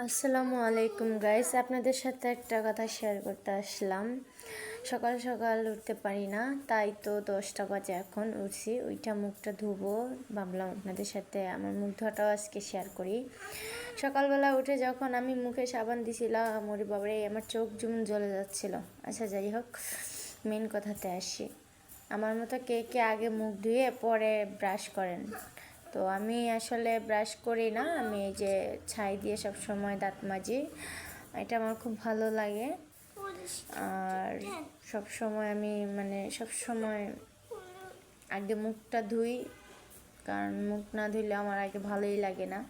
আসসালামু আলাইকুম গাইস, আপনাদের সাথে একটা কথা শেয়ার করতে আসলাম। সকাল সকাল উঠতে পারি না, তাই তো 10টা বাজে এখন উঠছি। ওইটা মুখটা ধুবো, ভাবলাম আপনাদের সাথে আমার মুখ ধোয়াটাও আজকে শেয়ার করি। সকালবেলা উঠে যখন আমি মুখে সাবান দিছিলাম, ওরে বাবারে আমার চোখ যেমন জ্বলে যাচ্ছিল। আচ্ছা, যাই হোক, মেন কথাতে আসি। আমার মতো কে কে আগে মুখ ধুয়ে পরে ব্রাশ করেন? তো আমি আসলে ব্রাশ করি না, আমি এই যে ছাই দিয়ে সব সময় দাঁত মাজি। এটা আমার খুব ভালো লাগে। আর সব সময় আমি সব সময় আগে মুখটা ধুই, কারণ মুখ না ধুইলে আমার আগে ভালোই লাগে না।